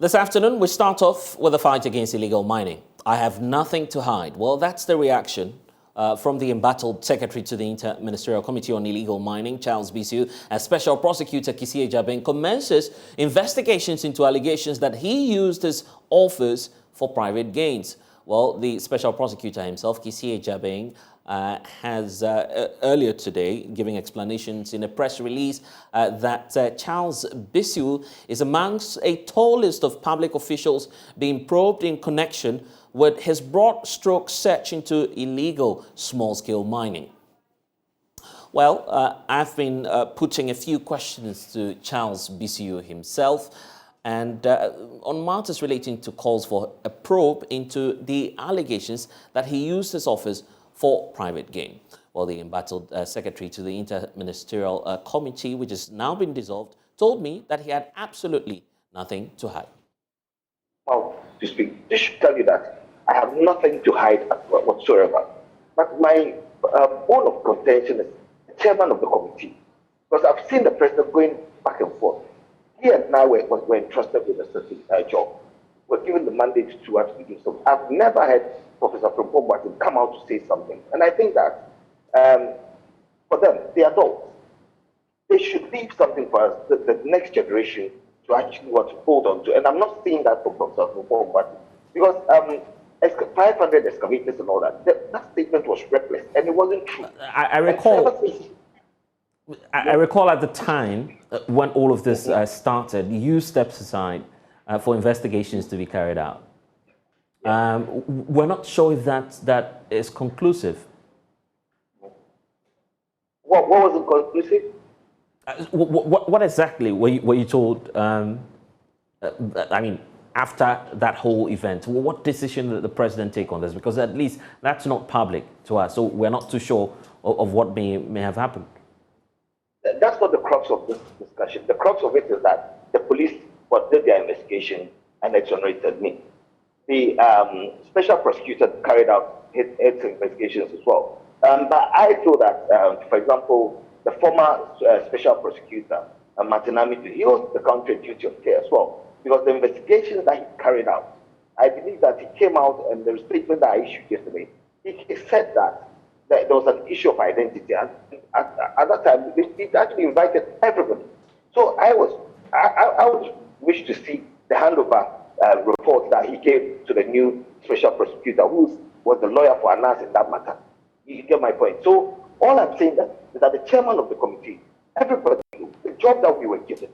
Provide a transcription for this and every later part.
This afternoon, we start off with the fight against illegal mining. I have nothing to hide. Well, that's the reaction from the embattled Secretary to the Inter-Ministerial Committee on Illegal Mining, Charles Bissiou, as Special Prosecutor Kisie Ejabeng commences investigations into allegations that he used his office for private gains. Well, the Special Prosecutor himself, Kisie Ejabeng, has earlier today giving explanations in a press release that Charles Bissiou is amongst a tall list of public officials being probed in connection with his broad stroke search into illegal small-scale mining. Well, I've been putting a few questions to Charles Bissiou himself and on matters relating to calls for a probe into the allegations that he used his office for private gain. Well, the embattled secretary to the Inter-Ministerial Committee, which has now been dissolved, told me that he had absolutely nothing to hide. Well, to speak, this should tell you that I have nothing to hide whatsoever. But my bone of contention is the chairman of the committee, because I've seen the president going back and forth. He and I were entrusted with a certain job. We're given the mandate to actually do so. I've never had Professor Frimpong come out to say something. And I think that for them, the adults, they should leave something for us, the next generation, to actually what to hold on to. And I'm not saying that for Professor Frimpong, because 500 excavators and all that, that statement was reckless and it wasn't true. I recall at the time when all of this started, you stepped aside for investigations to be carried out. We're not sure if that is conclusive. What was conclusive? What exactly were you told? I mean, after that whole event, what decision did the president take on this? Because at least that's not public to us, so we're not too sure of what may have happened. That's not the crux of this discussion. The crux of it is that the police did their investigation and exonerated me. The special prosecutor carried out his investigations as well. But I feel that, for example, the former special prosecutor, Martin Amitu, he was the country duty of care as well. Because the investigations that he carried out, I believe that he came out and the statement that I issued yesterday, he said that there was an issue of identity. And at that time, he actually invited everybody. So I would wish to see the handover report that he gave to the new special prosecutor, who was the lawyer for Anas in that matter. You get my point. So all I'm saying is that the chairman of the committee, everybody, the job that we were given,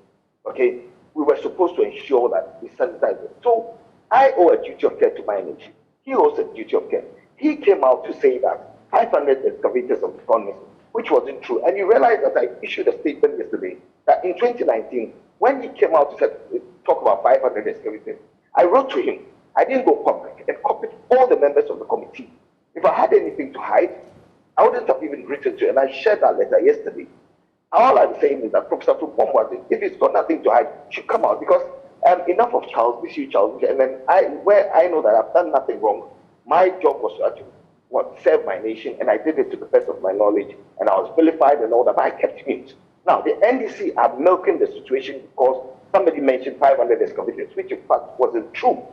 okay, we were supposed to ensure that we sanitize it. So I owe a duty of care to my nation. He owes a duty of care. He came out to say that 500 excavators of economies, which wasn't true. And you realize that I issued a statement yesterday that in 2019, when he came out to talk about 500 excavators, I wrote to him. I didn't go public and copied all the members of the committee. If I had anything to hide, I wouldn't have even written to him. And I shared that letter yesterday. All I'm saying is that Professor Frimpong, if he's got nothing to hide, should come out, because enough of Charles Bissiou, and then where I know that I've done nothing wrong, my job was to actually serve my nation, and I did it to the best of my knowledge, and I was vilified and all that, but I kept mute. Now, the NDC are milking the situation because somebody mentioned 500 excavators, which in fact wasn't true.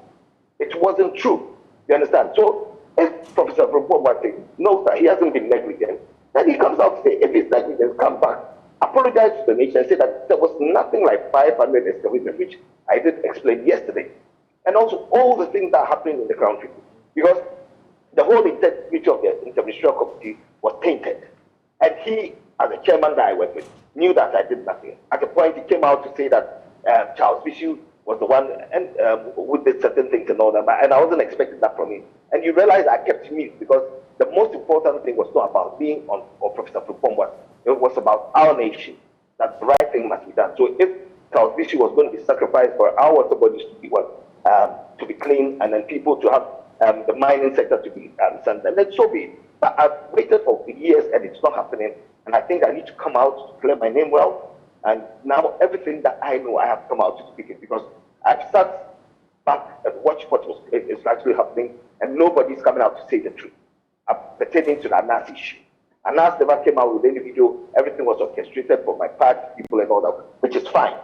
It wasn't true. You understand? So, if Professor Frimpong knows that he hasn't been negligent, then he comes out to say, if he's negligent, come back, apologize to the nation and say that there was nothing like 500 excavators, which I did explain yesterday. And also all the things that are happening in the country. Because the whole integrity of the Inter-Ministerial Committee was tainted. And he, as a chairman that I worked with, knew that I did nothing. At a point, he came out to say that Charles Bissiou was the one and who did certain things and all that, and I wasn't expecting that from him. And you realize I kept mute because the most important thing was not about being on Professor Frimpong. It was about our nation, that the right thing must be done. So if Charles Bissiou was going to be sacrificed for our water bodies to be clean, and then people to have the mining sector to be sent, then so be it. But I've waited for years and it's not happening. And I think I need to come out to clear my name well. And now everything that I know, I have come out to speak it, because I've sat back and watched what is actually happening, and nobody's coming out to say the truth pertaining to the Anas issue. Anas never came out with any video. Everything was orchestrated for my party people and all that, which is fine.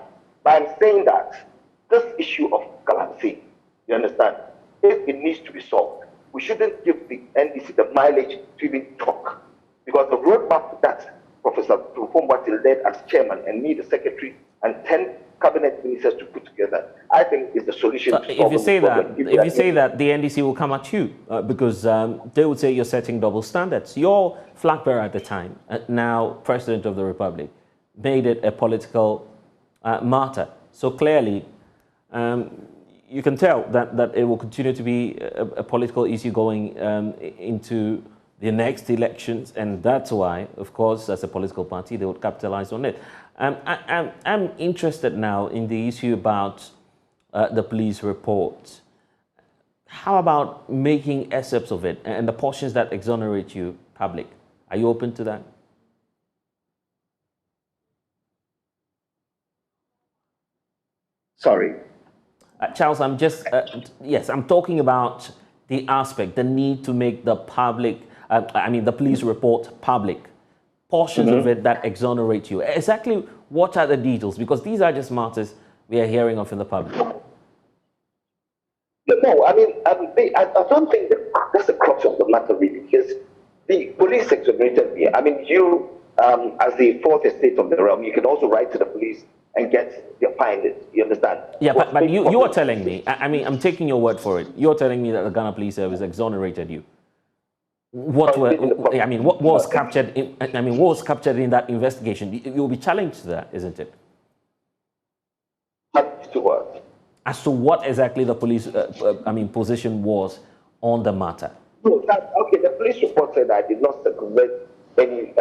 But I'm saying that this issue of come and say. You understand? If it needs to be solved, we shouldn't give the NDC the mileage to even talk. Because the roadmap that Professor Tufumbwati led as chairman and me, the secretary, and 10 cabinet ministers to put together, I think is the solution to solve if you say the that, problem. if you say that, the NDC will come at you because they would say you're setting double standards. Your flag bearer at the time, now President of the Republic, made it a political matter. So clearly, you can tell that it will continue to be a political issue going into the next elections, and that's why, of course, as a political party, they would capitalize on it. I'm interested now in the issue about the police report. How about making excerpts of it and the portions that exonerate you public? Are you open to that? Sorry. Charles, I'm just, yes, I'm talking about the aspect, the need to make the public, the police report public, portions of it that exonerate you. Exactly what are the details? Because these are just matters we are hearing of in the public. No, I don't think that's the crux of the matter, really, because the police exonerated me. I mean, you, as the fourth estate of the realm, you can also write to the police and get your findings. You understand? Yeah, but you are telling me, I'm taking your word for it. You're telling me that the Ghana Police Service exonerated you. What was captured in that investigation? You will be challenged to that, isn't it? To what? As to what exactly the police, position was on the matter. No, okay. The police report said I did not circumvent any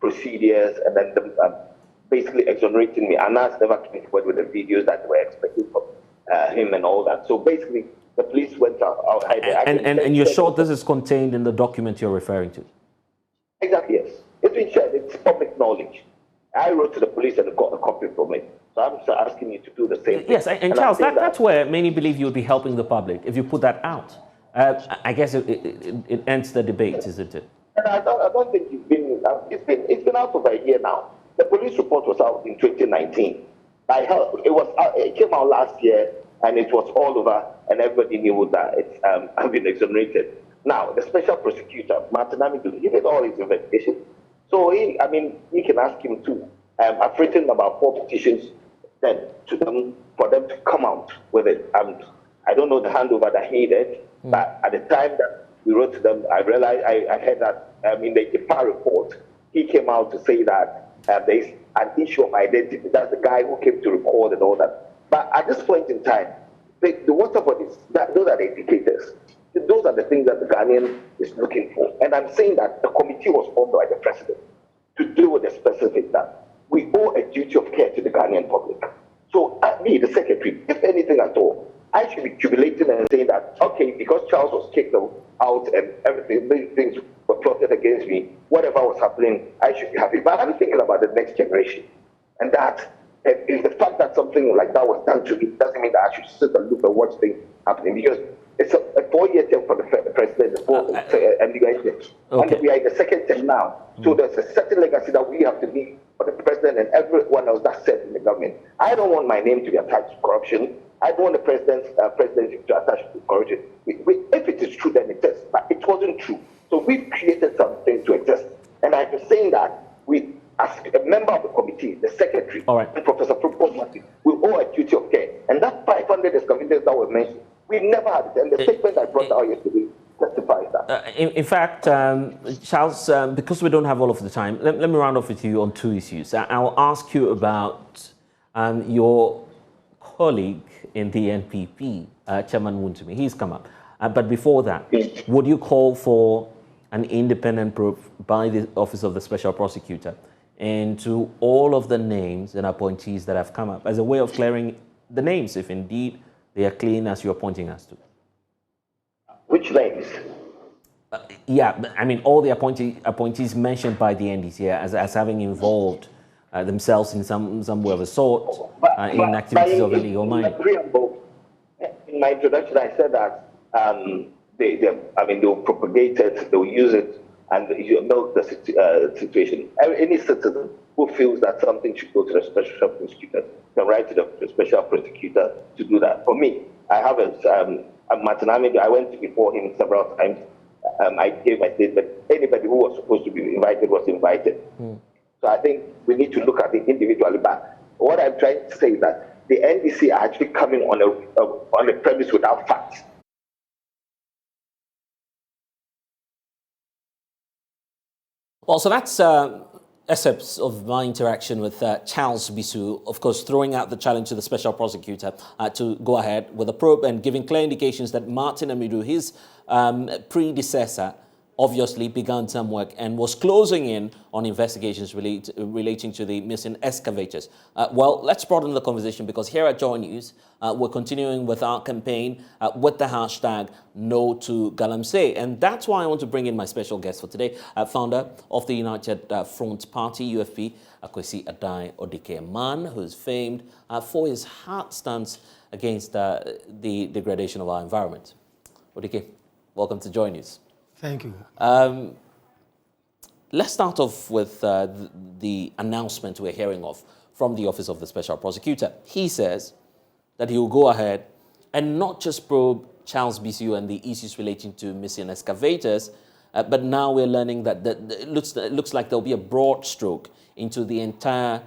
procedures, and then basically exonerating me. Anas never came forward with the videos that were expected from him and all that. So basically, the police went out. And you're sure this is contained in the document you're referring to? Exactly, yes. It's been shared. It's public knowledge. I wrote to the police and got a copy from it. So I'm just asking you to do the same thing. Yes, and Charles, that's where many believe you would be helping the public if you put that out. I guess it ends the debate, isn't it? And I don't think it's been out over a year now. The police report was out in 2019. It came out last year, and it was all over, and everybody knew that I've been exonerated. Now, the special prosecutor, Martin Amidu, he did all his investigation. So he can ask him to. I've written about 4 petitions then to them for them to come out with it. I don't know the handover that he did, but at the time that we wrote to them, I realized I heard that in the IFA report, he came out to say that there is an issue of identity. That's the guy who came to record and all that. But at this point in time, the water bodies, those are the indicators. Those are the things that the Ghanaian is looking for. And I'm saying that the committee was formed by the president to deal with the specific that we owe a duty of care to the Ghanaian public. So me, the secretary, if anything at all, I should be jubilating and saying that, okay, because Charles was kicked out and everything, these things were plotted against me, whatever was happening, I should be happy. But I'm thinking about the next generation. And that is the fact that something like that was done to me doesn't mean that I should sit and look and watch things happening, because it's a 4-year term for the president, and the election. Okay. And we are in the second term now. So there's a certain legacy that we have to leave for the president and everyone else that's set in the government. I don't want my name to be attached to corruption. I don't want the presidency to attach to corruption. If it is true, then it is. But it wasn't true. So we've created something to exist. And I've been saying that we, as a member of the committee, the secretary, and Professor Tufumbwati, we owe a duty of care. And that 500 excavations that were mentioned, we never had it. And the statement I brought out yesterday testifies that. In fact, Charles, because we don't have all of the time, let me round off with you on 2 issues. I'll ask you about your colleague in the NPP, Chairman Wuntumi. He's come up. But before that, would you call for an independent probe by the Office of the Special Prosecutor into all of the names and appointees that have come up as a way of clearing the names, if indeed they are clean as you're pointing us to? Which names? All the appointees mentioned by the NDC as having involved themselves in some way of a sort in activities of illegal mining. In my introduction, I said that they'll propagate it, they'll use it and you know the situation. Any citizen who feels that something should go to the special prosecutor can write to the special prosecutor to do that. For me, I have a Martinami. I went before him several times. I gave my statement. Anybody who was supposed to be invited was invited. So I think we need to look at it individually. But what I'm trying to say is that the NDC are actually coming on a premise without facts. Well, so that's excerpts of my interaction with Charles Bisu, of course, throwing out the challenge to the special prosecutor to go ahead with a probe and giving clear indications that Martin Amidu, his predecessor, obviously began some work and was closing in on investigations relating to the missing excavators. Well, let's broaden the conversation, because here at Joy News, we're continuing with our campaign with the hashtag No to Galamsey. And that's why I want to bring in my special guest for today, founder of the United Front Party, UFP, Kwesi Adai Odike, a man who is famed for his hard stance against the degradation of our environment. Odike, welcome to Joy News. Thank you. Let's start off with the announcement we're hearing of from the Office of the Special Prosecutor. He says that he will go ahead and not just probe Charles Bisu and the issues relating to missing excavators, but now we're learning that it looks like there'll be a broad stroke into the entire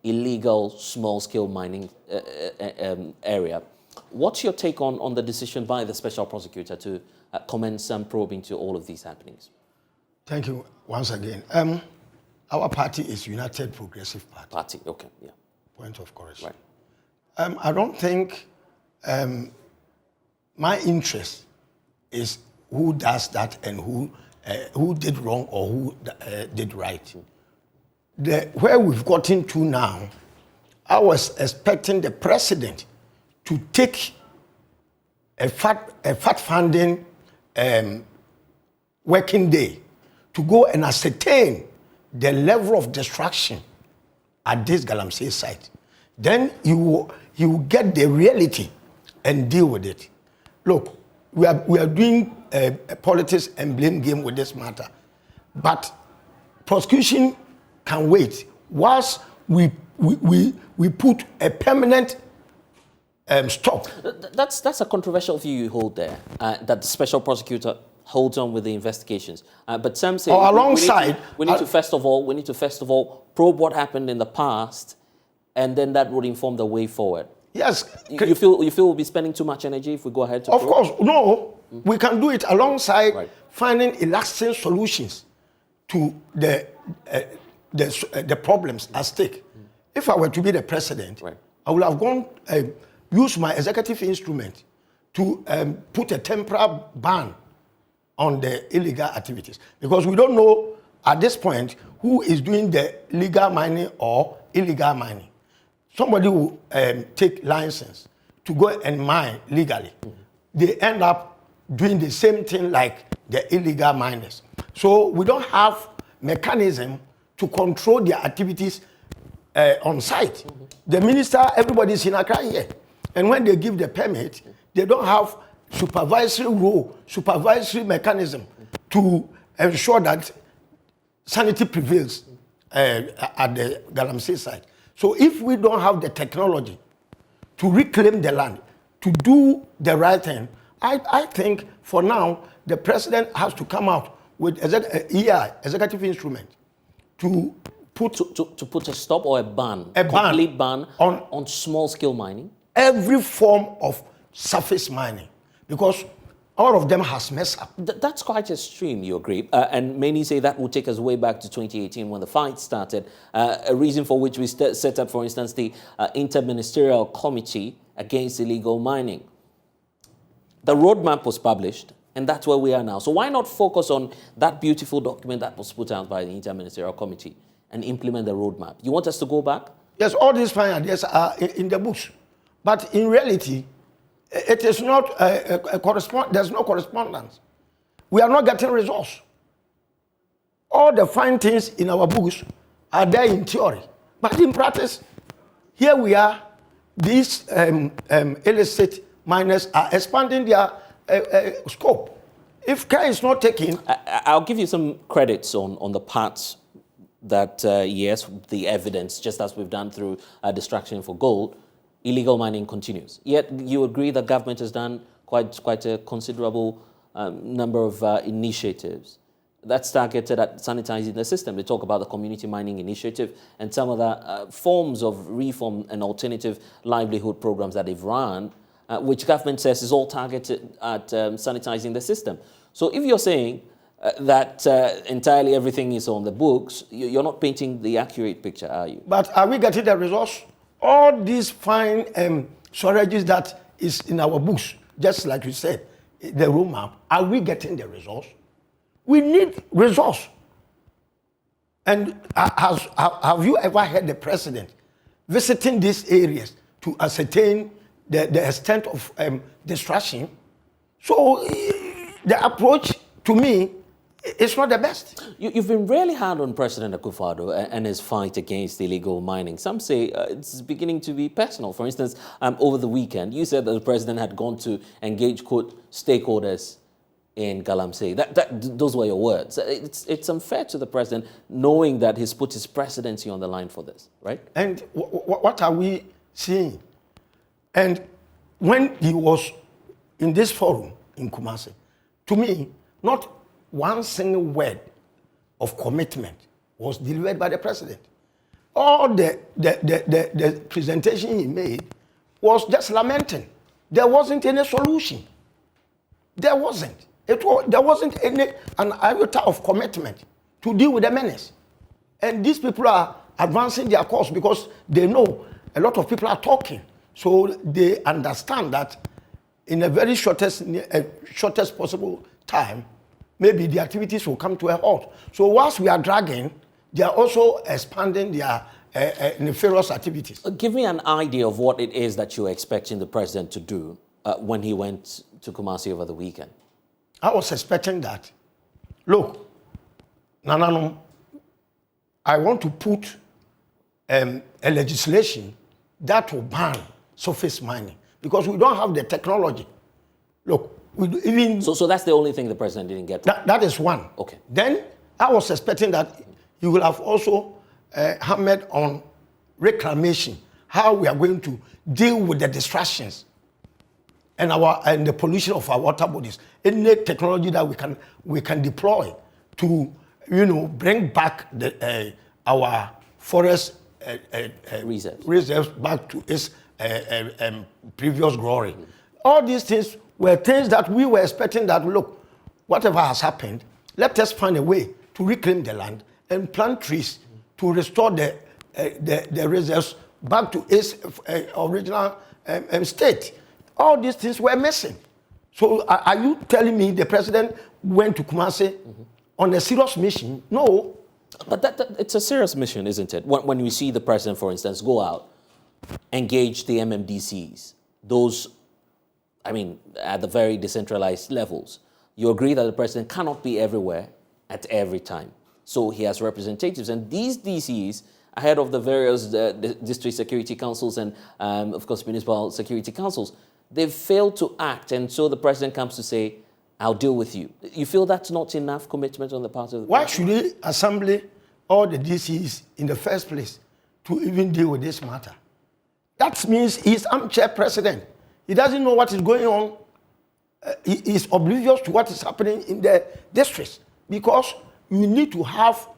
illegal small-scale mining area. What's your take on the decision by the Special Prosecutor to commence some probe into all of these happenings? Thank you once again. Our party is United Progressive Party. Okay, yeah. Point of correction. Right. I don't think my interest is who does that and who did wrong or who did right. Where we've gotten to now, I was expecting the president to take a fact-finding working day to go and ascertain the level of destruction at this Galamsey site. Then you will get the reality and deal with it. Look, we are doing politics and blame game with this matter, but prosecution can wait whilst we put a permanent stop. That's a controversial view you hold there, that the special prosecutor holds on with the investigations. But some say we need to first of all probe what happened in the past, and then that would inform the way forward. Yes. You feel we'll be spending too much energy if we go ahead to Of probe? course, no. We can do it alongside finding lasting solutions to the problems at stake. If I were to be the president, I would have gone use my executive instrument to put a temporary ban on the illegal activities, because we don't know at this point who is doing the legal mining or illegal mining. Somebody will take license to go and mine legally. They end up doing the same thing like the illegal miners. So we don't have mechanism to control their activities on site. The minister, everybody's in Accra here. And when they give the permit, they don't have supervisory mechanism to ensure that sanity prevails at the Galamsey site. So if we don't have the technology to reclaim the land, to do the right thing, I think for now, the president has to come out with executive instrument to put a stop or a ban, complete ban on small-scale mining? Every form of surface mining, because all of them has messed up. That's quite extreme, you agree? And many say that will take us way back to 2018 when the fight started, a reason for which we set up, for instance, the Interministerial Committee Against Illegal Mining. The roadmap was published, and that's where we are now. So why not focus on that beautiful document that was put out by the Interministerial Committee and implement the roadmap? You want us to go back? Yes, all these fine ideas are in the books. But in reality, it is not there's no correspondence. We are not getting results. All the fine things in our books are there in theory. But in practice, here we are, these illicit miners are expanding their scope If care is not taken... I'll give you some credits on the parts that, yes, the evidence, just as we've done through distraction for gold, illegal mining continues. Yet you agree that government has done quite a considerable number of initiatives that's targeted at sanitizing the system. They talk about the community mining initiative and some other forms of reform and alternative livelihood programs that they've run, which government says is all targeted at sanitizing the system. So if you're saying that entirely everything is on the books, you're not painting the accurate picture, are you? But are we getting the results? All these fine storages that is in our books, just like you said, the roadmap, are we getting the results? We need results. And have you ever heard the president visiting these areas to ascertain the extent of destruction? So the approach, to me, is not the best. You've been really hard on President Akufo-Addo and his fight against illegal mining. Some say it's beginning to be personal. For instance, over the weekend, you said that the president had gone to engage, quote, stakeholders in Galamsey. Those were your words. It's unfair to the president knowing that he's put his presidency on the line for this, right? And what are we seeing? And when he was in this forum in Kumasi, to me, not one single word of commitment was delivered by the president. All the presentation he made was just lamenting. There wasn't any solution. There wasn't. There wasn't an iota of commitment to deal with the menace. And these people are advancing their cause because they know a lot of people are talking. So they understand that in a very shortest possible time, maybe the activities will come to a halt. So whilst we are dragging, they are also expanding their nefarious activities. Give me an idea of what it is that you're expecting the president to do when he went to Kumasi over the weekend. I was expecting that. Look, Nanano, I want to put a legislation that will ban surface mining because we don't have the technology. Look, even... So that's the only thing the president didn't get. That is one. Okay. Then I was expecting that he will have also hammered on reclamation, how we are going to deal with the distractions and the pollution of our water bodies. Any technology that we can deploy to, bring back our forest reserves back to its previous glory. All these things were things that we were expecting that, look, whatever has happened, let us find a way to reclaim the land and plant trees to restore the reserves back to its original state. All these things were missing. So are you telling me the president went to Kumasi on a serious mission? No. But it's a serious mission, isn't it? When you see the president, for instance, go out, engage the MMDCs, those, at the very decentralized levels, you agree that the president cannot be everywhere at every time. So he has representatives, and these DCs, ahead of the various district security councils and, of course, municipal security councils, they've failed to act, and so the president comes to say, I'll deal with you. You feel that's not enough commitment on the part of the president? Why should he assemble all the DCs in the first place to even deal with this matter? That means he's armchair president. He doesn't know what is going on. He is oblivious to what is happening in the districts because you need to have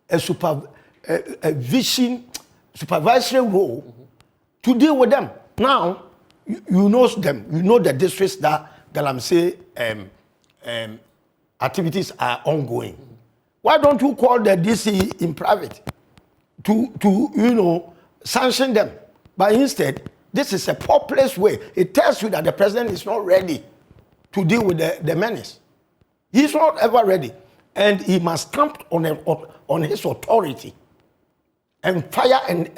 a supervisory role to deal with them. Now, you know them. You know the districts that Galamsey activities are ongoing. Why don't you call the DC in private to sanction them? But instead, this is a populist way. It tells you that the president is not ready to deal with the menace. He's not ever ready. And he must stamp on his authority and fire and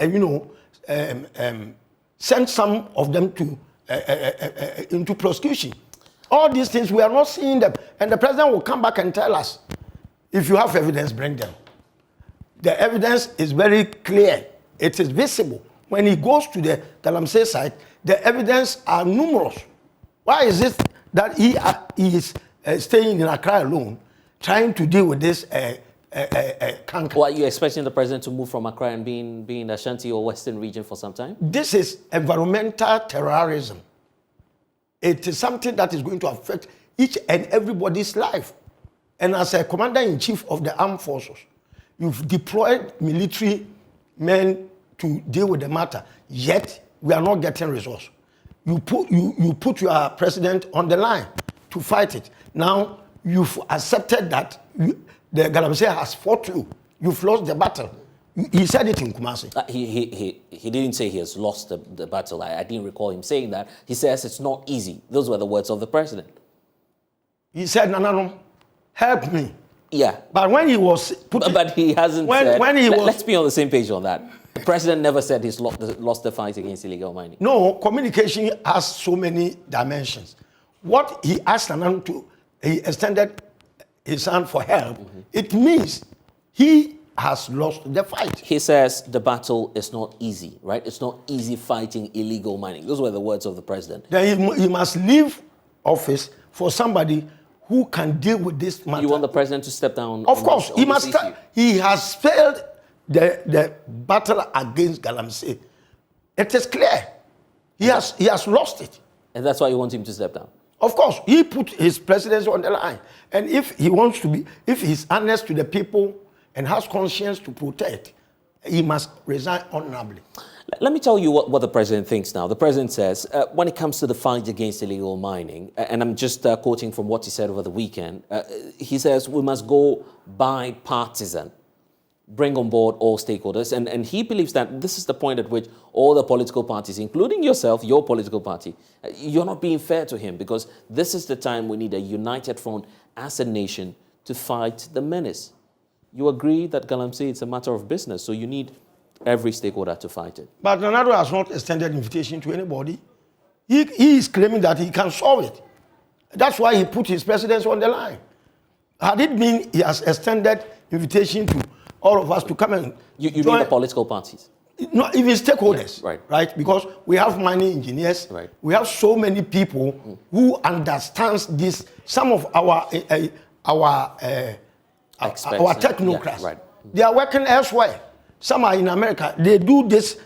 send some of them to into prosecution. All these things, we are not seeing them. And the president will come back and tell us, if you have evidence, bring them. The evidence is very clear. It is visible. When he goes to the Galamsey site, the evidence are numerous. Why is it that he is staying in Accra alone, trying to deal with this canker. What, are you expecting the president to move from Accra and be in the Ashanti or Western region for some time? This is environmental terrorism. It is something that is going to affect each and everybody's life. And as a commander-in-chief of the armed forces, you've deployed military men to deal with the matter, yet we are not getting results. You put your president on the line to fight it. Now, you've accepted that the Galamsey has fought you. You've lost the battle. He said it in Kumasi. He didn't say he has lost the battle. I didn't recall him saying that. He says it's not easy. Those were the words of the president. He said, no, help me. Yeah. But when he was but he hasn't said. Let's be on the same page on that. The president never said he's lost the fight against illegal mining. No, communication has so many dimensions. What he asked Nanano to, he extended his hand for help. It means he has lost the fight. He says the battle is not easy, right? It's not easy fighting illegal mining. Those were the words of the president. Then he must leave office for somebody who can deal with this matter. You want the president to step down? Of course, he must. He has failed the battle against Galamsey. It is clear. He has lost it. And that's why you want him to step down? Of course, he put his presidency on the line. And if he wants to be, if he's honest to the people and has conscience to protect, he must resign honorably. Let me tell you what the president thinks now. The president says, when it comes to the fight against illegal mining, and I'm just quoting from what he said over the weekend, he says we must go bipartisan, bring on board all stakeholders. And he believes that this is the point at which all the political parties, including yourself, your political party, you're not being fair to him, because this is the time we need a united front as a nation to fight the menace. You agree that Galamsey, it's a matter of business, so you need every stakeholder to fight it. But Nanado has not extended invitation to anybody. He is claiming that he can solve it. That's why he put his presidency on the line. Had it been he has extended invitation to all of us to come and you mean the political parties? Not even stakeholders, yeah, right? Because we have mining engineers, right. We have so many people who understand this. Some of our technocrats, yeah, right. They are working elsewhere. Some are in America. They do this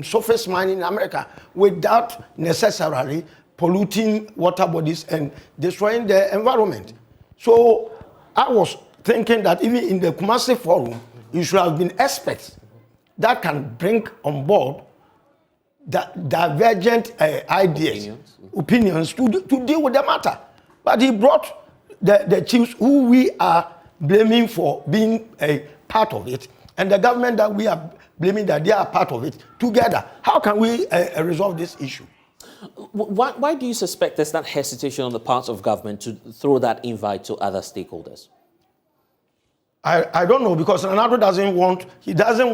surface mining in America without necessarily polluting water bodies and destroying the environment. So I was thinking that even in the Kumasi Forum, you should have been experts that can bring on board divergent ideas, opinions to deal with the matter. But he brought the chiefs who we are blaming for being a part of it, and the government that we are blaming that they are part of it, together. How can we resolve this issue? Why do you suspect there's that hesitation on the part of government to throw that invite to other stakeholders? I don't know, because Nanado doesn't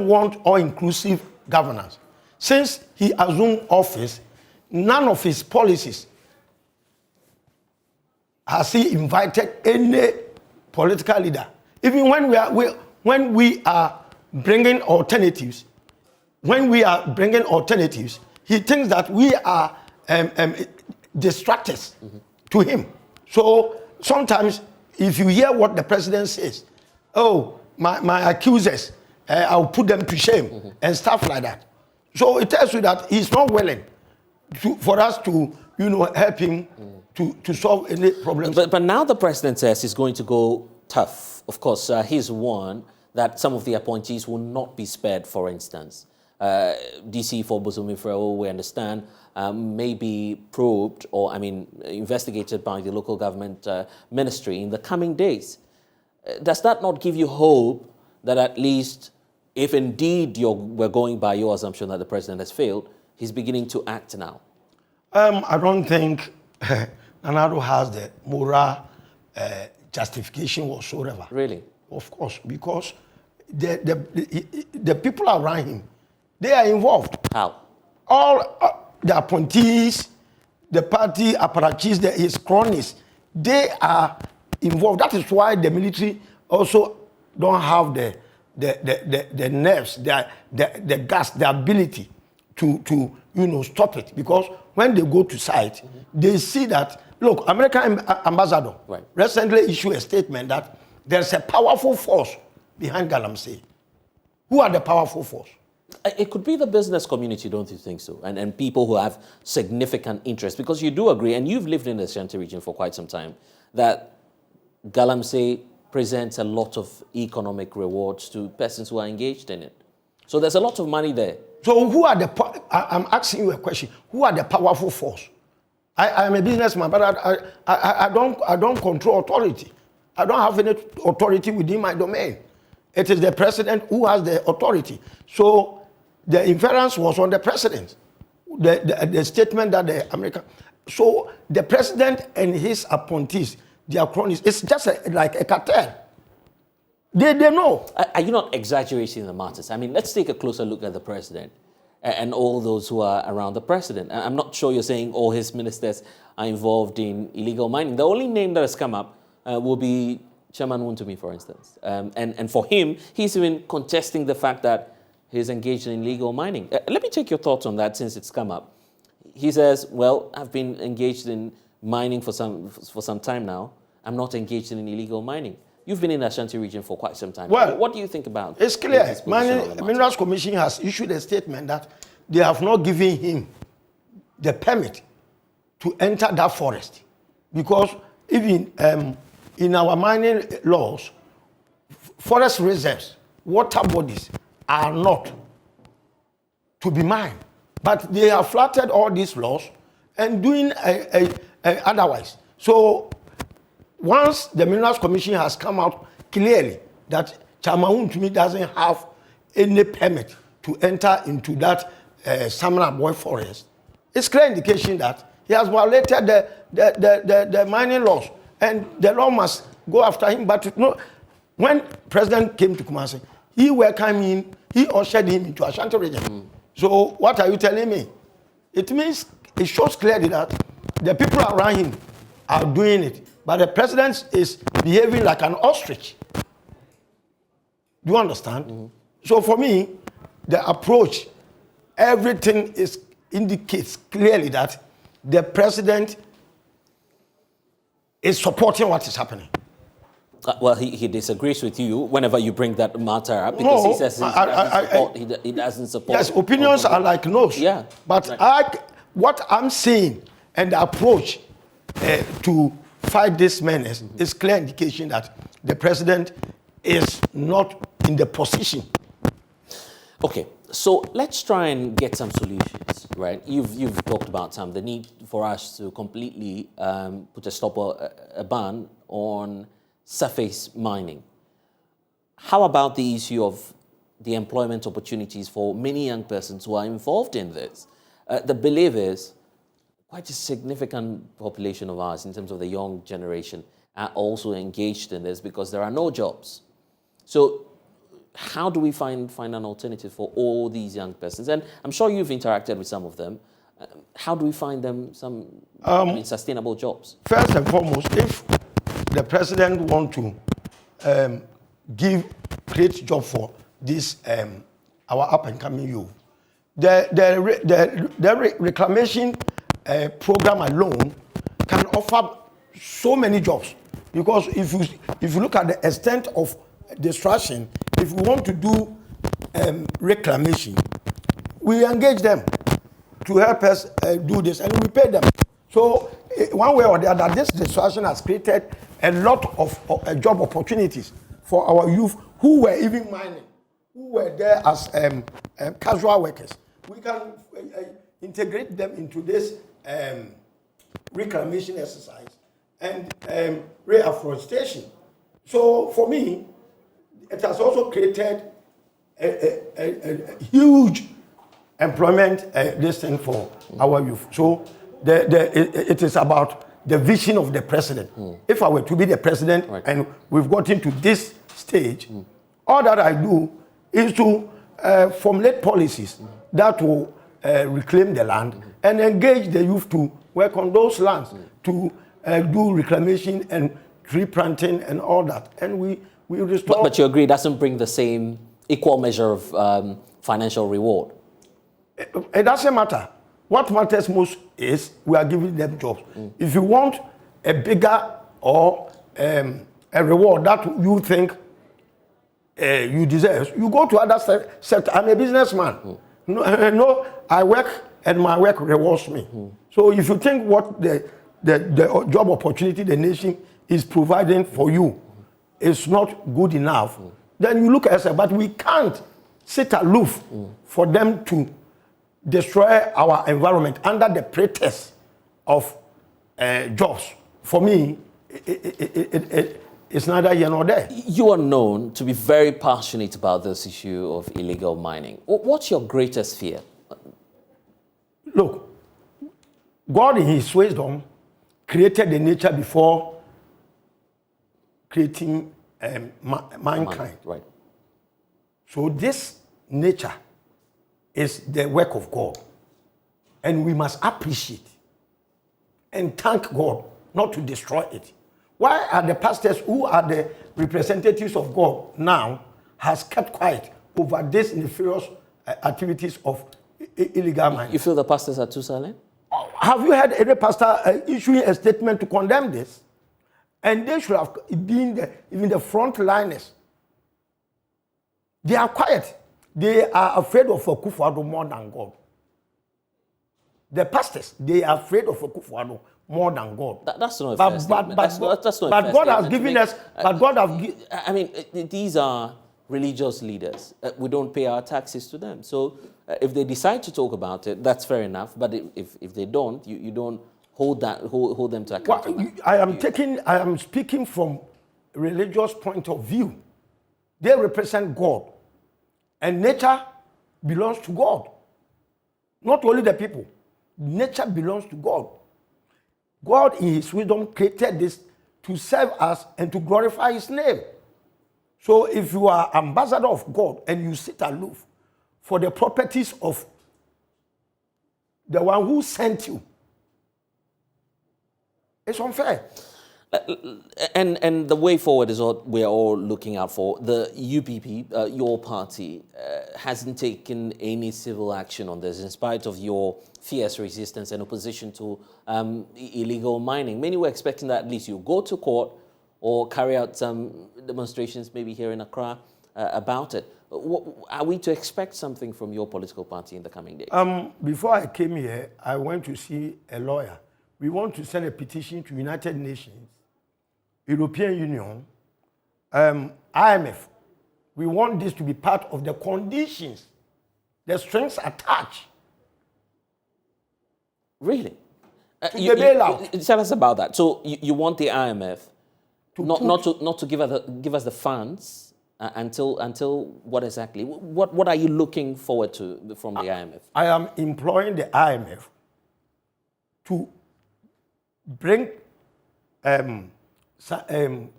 want all-inclusive governance. Since he assumed office, none of his policies has he invited any political leader. Even when we are bringing alternatives, he thinks that we are distractors to him. So sometimes, if you hear what the president says, oh, my accusers, I'll put them to shame and stuff like that. So it tells you that he's not willing for us to, help him to solve any problems. But now the president says he's going to go tough. Of course, he's warned that some of the appointees will not be spared, for instance. DC for Bosumi Freo, we understand, may be probed or, investigated by the local government ministry in the coming days. Does that not give you hope that at least, if indeed we're going by your assumption that the president has failed, he's beginning to act now? I don't think Nanado has the moral justification whatsoever. Really? Of course, because the people around him, they are involved. How? All the appointees, the party apparatchiks, his cronies, they are involved. That is why the military also don't have the nerves, the guts, the ability to stop it. Because when they go to site, they see that Look, American ambassador Right. recently issued a statement that there's a powerful force behind Galamsey. Who are the powerful force? It could be the business community, don't you think so? And people who have significant interest, because you do agree, and you've lived in the Ashanti region for quite some time, that Galamsey presents a lot of economic rewards to persons who are engaged in it. So there's a lot of money there. So who are I'm asking you a question. Who are the powerful force? I am a businessman, but I don't control authority. I don't have any authority within my domain. It is the president who has the authority. So the inference was on the president. The statement that the American... So the president and his appointees, their cronies, it's just like a cartel. They know. Are you not exaggerating the matters? I mean, let's take a closer look at the president and all those who are around the president. I'm not sure you're saying all his ministers are involved in illegal mining. The only name that has come up will be Chairman Wuntumi, for instance. And for him, he's even contesting the fact that he's engaged in illegal mining. Let me take your thoughts on that since it's come up. He says, well, I've been engaged in mining for some time now. I'm not engaged in illegal mining. You've been in the Ashanti region for quite some time. Well, what do you think about it? It's clear. The Minerals Commission has issued a statement that they have not given him the permit to enter that forest. Because even in our mining laws, forest reserves, water bodies are not to be mined. But they have flattered all these laws and doing otherwise. So once the Minerals Commission has come out clearly that Chairman Wuntumi doesn't have any permit to enter into that Samana Boy forest, it's clear indication that he has violated the mining laws, and the law must go after him. But no, when President came to Kumasi, he welcomed him, he ushered him into Ashanti region. So what are you telling me? It means, it shows clearly that the people around him are doing it, but the president is behaving like an ostrich. Do you understand? So for me, the approach, everything indicates clearly that the president is supporting what is happening. Well, he disagrees with you whenever you bring that matter up, because he says he doesn't support. Yes, opinions are like no's. Yeah, but right. What I'm saying and the approach to fight this menace is clear indication that the president is not in the position. Okay, so let's try and get some solutions, right? You've talked about the need for us to completely put a stop or a ban on surface mining. How about the issue of the employment opportunities for many young persons who are involved in this? The belief is quite a significant population of ours in terms of the young generation are also engaged in this because there are no jobs. So how do we find an alternative for all these young persons? And I'm sure you've interacted with some of them. How do we find them some sustainable jobs? First and foremost, if the president want to create job for this our up and coming youth, the reclamation program alone can offer so many jobs, because if you look at the extent of destruction, if we want to do reclamation, we engage them to help us do this, and we pay them. So one way or the other, this destruction has created a lot of job opportunities for our youth who were even mining, who were there as casual workers. We can integrate them into this reclamation exercise and reforestation. So for me, it has also created a huge employment thing for our youth. So it is about the vision of the president. If I were to be the president, right, and we've gotten to this stage, all that I do is to formulate policies that will reclaim the land and engage the youth to work on those lands, to do reclamation and tree planting and all that. And we restore. But you agree it doesn't bring the same equal measure of financial reward? It doesn't matter. what matters most is we are giving them jobs. If you want a bigger or a reward that you think you deserve, you go to other sector. I'm a businessman. No, I work and my work rewards me. So if you think what the job opportunity the nation is providing for you is not good enough, then you look at it. But we can't sit aloof for them to destroy our environment under the pretext of jobs. For me, it's neither here nor there. You are known to be very passionate about this issue of illegal mining. What's your greatest fear? Look, God in his wisdom created the nature before creating mankind. Right. So this nature is the work of God. And we must appreciate and thank God not to destroy it. Why are the pastors who are the representatives of God now has kept quiet over these nefarious activities of illegal mining? You feel the pastors are too silent? Have you heard any pastor issuing a statement to condemn this? And they should have been even the frontliners. They are quiet. They are afraid of Akufo-Addo more than God. The pastors, they are afraid of Akufo-Addo more than God. That's not a fair statement. That's not a fair God statement has given us. But God has. I mean, these are religious leaders. We don't pay our taxes to them. So if they decide to talk about it, that's fair enough. But if they don't, you don't hold them to account. Well, I am speaking from religious point of view. They represent God, and nature belongs to God. Not only the people. Nature belongs to God. God in his wisdom created this to serve us and to glorify his name. So if you are ambassador of God and you sit aloof for the properties of the one who sent you, it's unfair. And the way forward is what we're all looking out for. The UPP, your party, hasn't taken any civil action on this in spite of your fierce resistance and opposition to illegal mining. Many were expecting that at least you go to court or carry out some demonstrations maybe here in Accra about it. Are we to expect something from your political party in the coming days? Before I came here, I went to see a lawyer. We want to send a petition to United Nations, European Union, IMF. We want this to be part of the conditions, the strings attached. Really? To the bailout. Tell us about that. So you want the IMF not to give us the funds until what exactly? What are you looking forward to from the IMF? I am imploring the IMF to bring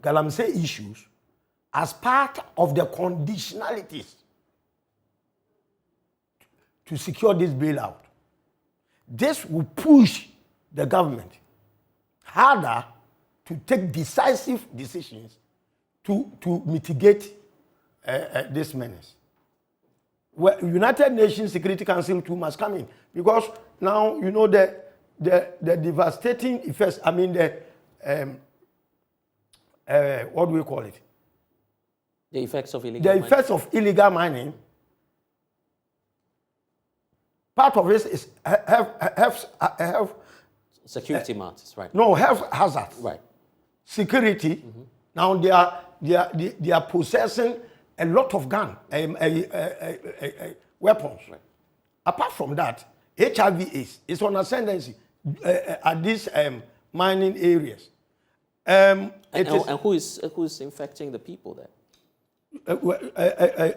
Galamsey issues as part of the conditionalities to secure this bailout. This will push the government harder to take decisive decisions to mitigate this menace. Well, United Nations Security Council too must come in, because now you know the devastating effects. I mean what do we call it? The effects of illegal mining. The effects of illegal mining. Part of this is health security matters, right? No, health hazards. Right. Security. Now they are possessing a lot of weapons. Right. Apart from that, HIV/AIDS is on ascendancy at these mining areas. And who is infecting the people there?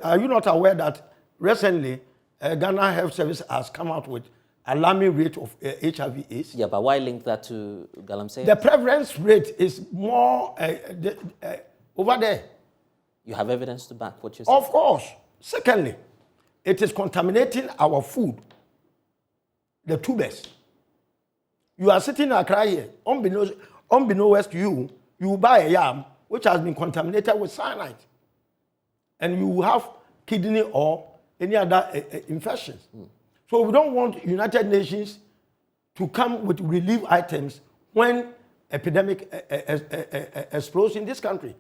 Are you not aware that recently Ghana Health Service has come out with alarming rate of HIV/AIDS? Yeah, but why link that to Galamsey? The prevalence rate is more over there. You have evidence to back what you're saying? Of course. Secondly, it is contaminating our food, the tubers. You are sitting in Accra here, unbeknownst to you, you buy a yam which has been contaminated with cyanide, and you have kidney or any other infections. So we don't want United Nations to come with relief items when epidemic explodes in this country.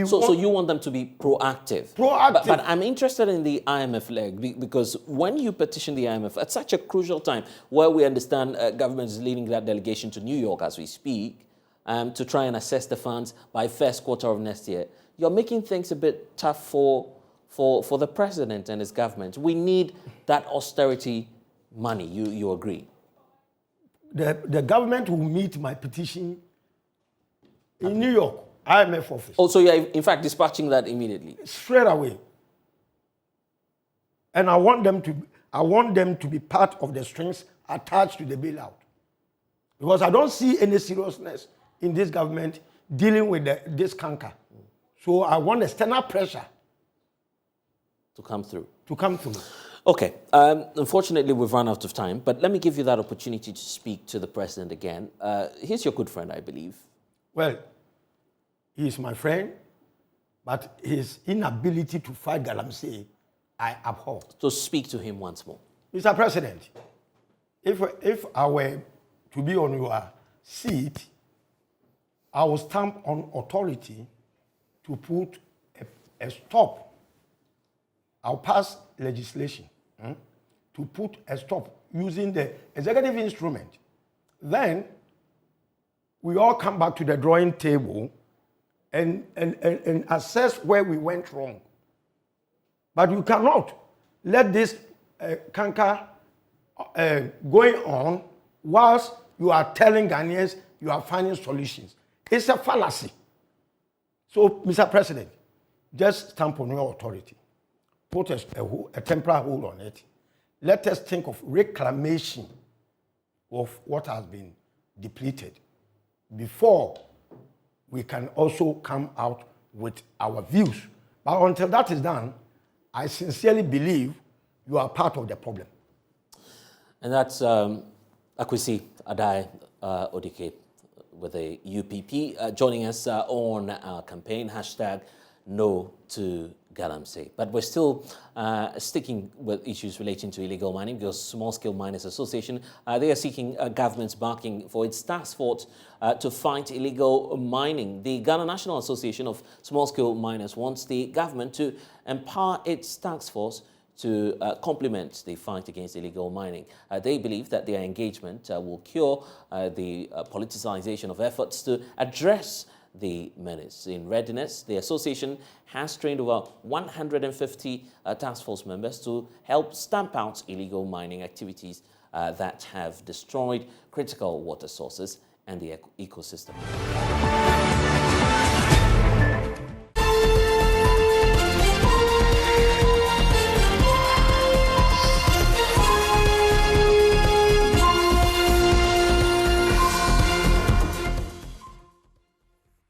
So you want them to be proactive? Proactive. But I'm interested in the IMF leg, because when you petition the IMF at such a crucial time, where we understand government is leading that delegation to New York as we speak, to try and assess the funds by first quarter of next year, you're making things a bit tough for the president and his government. We need that austerity money. You agree? The government will meet my petition in New York, IMF office. Oh, so you're in fact dispatching that immediately? Straight away. And I want them to be part of the strings attached to the bailout. Because I don't see any seriousness in this government dealing with this canker. So I want external pressure to come through. Okay. Unfortunately, we've run out of time, but let me give you that opportunity to speak to the president again. He's your good friend, I believe. Well, he is my friend, but his inability to fight Galamsey, I abhor. So speak to him once more. Mr. President, if I were to be on your seat, I will stamp on authority to put a stop. I'll pass legislation to put a stop using the executive instrument. Then we all come back to the drawing table and assess where we went wrong. But you cannot let this canker going on whilst you are telling Ghanaians you are finding solutions. It's a fallacy. So, Mr. President, just stamp on your authority. Put a temporary hold on it. Let us think of reclamation of what has been depleted before we can also come out with our views. But until that is done, I sincerely believe you are part of the problem. And that's Akwesi Adai Odike with the UPP joining us on our campaign, #No to Galamsey. But we're still sticking with issues relating to illegal mining, because Small Scale Miners Association, they are seeking government's backing for its task force to fight illegal mining. The Ghana National Association of Small Scale Miners wants the government to empower its task force to complement the fight against illegal mining. They believe that their engagement will cure the politicization of efforts to address the menace. In readiness, the association has trained over 150 task force members to help stamp out illegal mining activities that have destroyed critical water sources and the ecosystem.